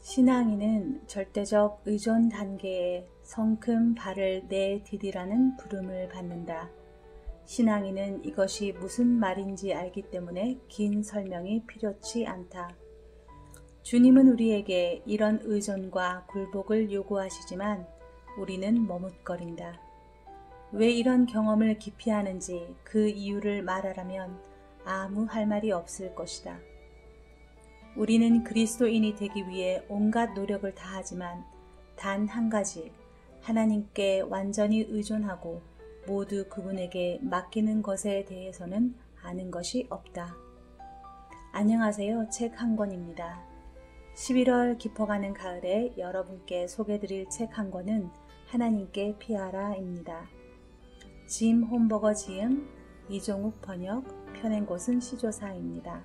신앙인은 절대적 의존 단계에 성큼 발을 내디디라는 부름을 받는다. 신앙인은 이것이 무슨 말인지 알기 때문에 긴 설명이 필요치 않다. 주님은 우리에게 이런 의존과 굴복을 요구하시지만 우리는 머뭇거린다. 왜 이런 경험을 기피하는지 그 이유를 말하라면 아무 할 말이 없을 것이다. 우리는 그리스도인이 되기 위해 온갖 노력을 다하지만 단 한 가지, 하나님께 완전히 의존하고 모두 그분에게 맡기는 것에 대해서는 아는 것이 없다. 안녕하세요. 책 한 권입니다. 11월 깊어가는 가을에 여러분께 소개드릴 책 한 권은 하나님께 피하라입니다. 짐 홈버거 지음, 이종욱 번역, 펴낸 곳은 시조사입니다.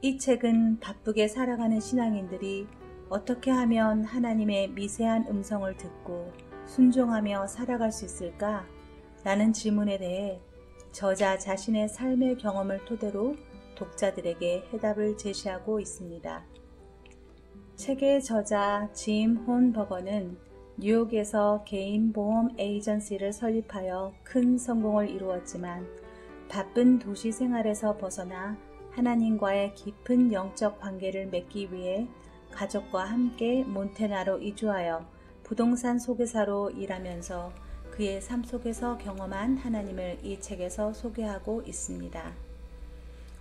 이 책은 바쁘게 살아가는 신앙인들이 어떻게 하면 하나님의 미세한 음성을 듣고 순종하며 살아갈 수 있을까? 라는 질문에 대해 저자 자신의 삶의 경험을 토대로 독자들에게 해답을 제시하고 있습니다. 책의 저자 짐 홈버거는 뉴욕에서 개인 보험 에이전시를 설립하여 큰 성공을 이루었지만 바쁜 도시 생활에서 벗어나 하나님과의 깊은 영적 관계를 맺기 위해 가족과 함께 몬태나로 이주하여 부동산 소개사로 일하면서 그의 삶 속에서 경험한 하나님을 이 책에서 소개하고 있습니다.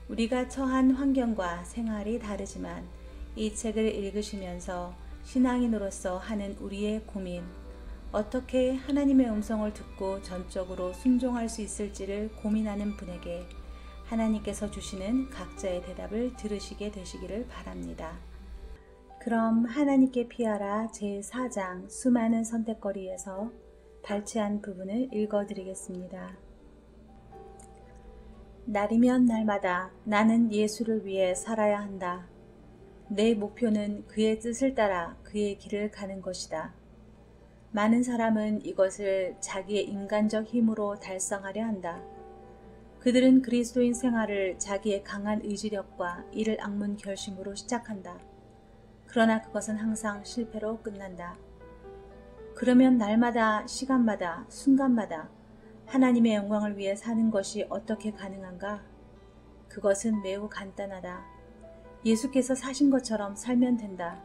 우리가 처한 환경과 생활이 다르지만 이 책을 읽으시면서 신앙인으로서 하는 우리의 고민, 어떻게 하나님의 음성을 듣고 전적으로 순종할 수 있을지를 고민하는 분에게 하나님께서 주시는 각자의 대답을 들으시게 되시기를 바랍니다. 그럼 하나님께 피하라 제4장 수많은 선택거리에서 발췌한 부분을 읽어드리겠습니다. 날이면 날마다 나는 예수를 위해 살아야 한다. 내 목표는 그의 뜻을 따라 그의 길을 가는 것이다. 많은 사람은 이것을 자기의 인간적 힘으로 달성하려 한다. 그들은 그리스도인 생활을 자기의 강한 의지력과 이를 악문 결심으로 시작한다. 그러나 그것은 항상 실패로 끝난다. 그러면 날마다, 시간마다, 순간마다 하나님의 영광을 위해 사는 것이 어떻게 가능한가? 그것은 매우 간단하다. 예수께서 사신 것처럼 살면 된다.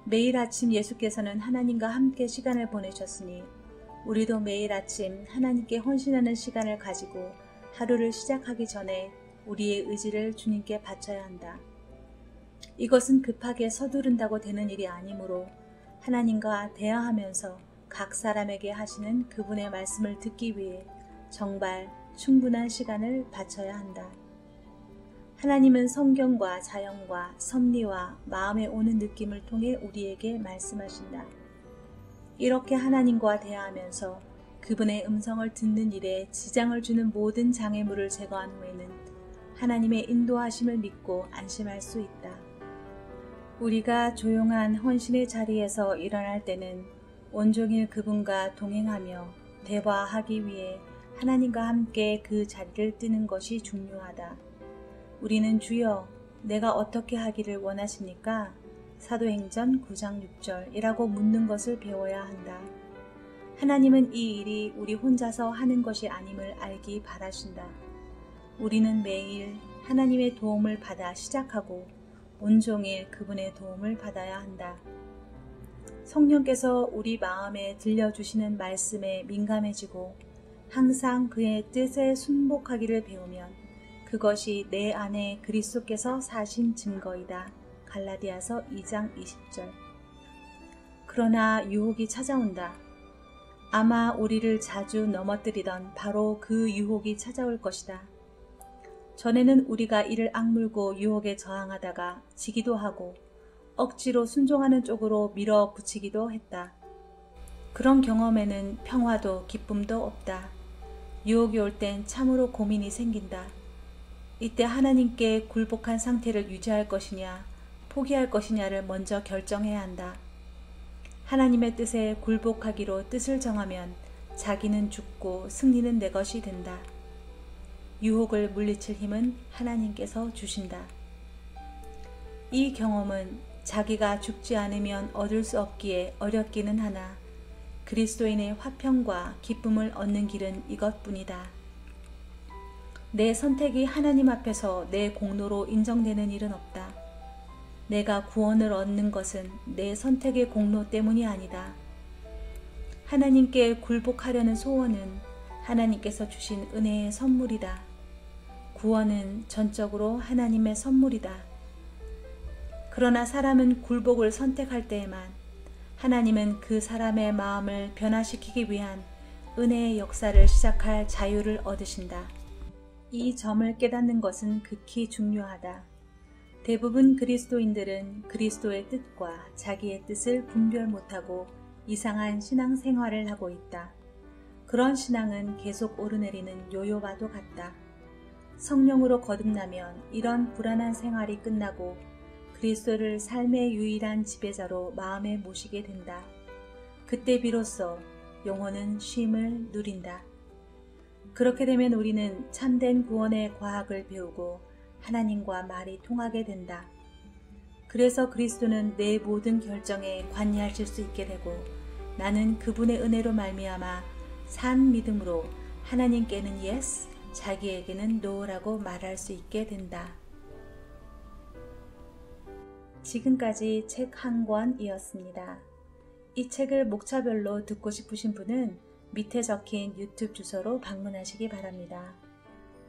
매일 아침 예수께서는 하나님과 함께 시간을 보내셨으니 우리도 매일 아침 하나님께 헌신하는 시간을 가지고 하루를 시작하기 전에 우리의 의지를 주님께 바쳐야 한다. 이것은 급하게 서두른다고 되는 일이 아니므로 하나님과 대화하면서 각 사람에게 하시는 그분의 말씀을 듣기 위해 정말 충분한 시간을 바쳐야 한다. 하나님은 성경과 자연과 섭리와 마음에 오는 느낌을 통해 우리에게 말씀하신다. 이렇게 하나님과 대화하면서 그분의 음성을 듣는 일에 지장을 주는 모든 장애물을 제거한 후에는 하나님의 인도하심을 믿고 안심할 수 있다. 우리가 조용한 헌신의 자리에서 일어날 때는 온종일 그분과 동행하며 대화하기 위해 하나님과 함께 그 자리를 뜨는 것이 중요하다. 우리는 주여, 내가 어떻게 하기를 원하십니까? 사도행전 9장 6절이라고 묻는 것을 배워야 한다. 하나님은 이 일이 우리 혼자서 하는 것이 아님을 알기 바라신다. 우리는 매일 하나님의 도움을 받아 시작하고 온종일 그분의 도움을 받아야 한다. 성령께서 우리 마음에 들려주시는 말씀에 민감해지고 항상 그의 뜻에 순복하기를 배우면 그것이 내 안에 그리스도께서 사신 증거이다. 갈라디아서 2장 20절. 그러나 유혹이 찾아온다. 아마 우리를 자주 넘어뜨리던 바로 그 유혹이 찾아올 것이다. 전에는 우리가 이를 악물고 유혹에 저항하다가 지기도 하고 억지로 순종하는 쪽으로 밀어붙이기도 했다. 그런 경험에는 평화도 기쁨도 없다. 유혹이 올 땐 참으로 고민이 생긴다. 이때 하나님께 굴복한 상태를 유지할 것이냐, 포기할 것이냐를 먼저 결정해야 한다. 하나님의 뜻에 굴복하기로 뜻을 정하면 자기는 죽고 승리는 내 것이 된다. 유혹을 물리칠 힘은 하나님께서 주신다. 이 경험은 자기가 죽지 않으면 얻을 수 없기에 어렵기는 하나 그리스도인의 화평과 기쁨을 얻는 길은 이것뿐이다. 내 선택이 하나님 앞에서 내 공로로 인정되는 일은 없다. 내가 구원을 얻는 것은 내 선택의 공로 때문이 아니다. 하나님께 굴복하려는 소원은 하나님께서 주신 은혜의 선물이다. 구원은 전적으로 하나님의 선물이다. 그러나 사람은 굴복을 선택할 때에만 하나님은 그 사람의 마음을 변화시키기 위한 은혜의 역사를 시작할 자유를 얻으신다. 이 점을 깨닫는 것은 극히 중요하다. 대부분 그리스도인들은 그리스도의 뜻과 자기의 뜻을 분별 못하고 이상한 신앙생활을 하고 있다. 그런 신앙은 계속 오르내리는 요요와도 같다. 성령으로 거듭나면 이런 불안한 생활이 끝나고 그리스도를 삶의 유일한 지배자로 마음에 모시게 된다. 그때 비로소 영혼은 쉼을 누린다. 그렇게 되면 우리는 참된 구원의 과학을 배우고 하나님과 말이 통하게 된다. 그래서 그리스도는 내 모든 결정에 관여하실 수 있게 되고 나는 그분의 은혜로 말미암아 산 믿음으로 하나님께는 yes, 자기에게는 no라고 말할 수 있게 된다. 지금까지 책 한 권이었습니다. 이 책을 목차별로 듣고 싶으신 분은 밑에 적힌 유튜브 주소로 방문하시기 바랍니다.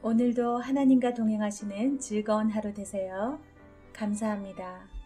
오늘도 하나님과 동행하시는 즐거운 하루 되세요. 감사합니다.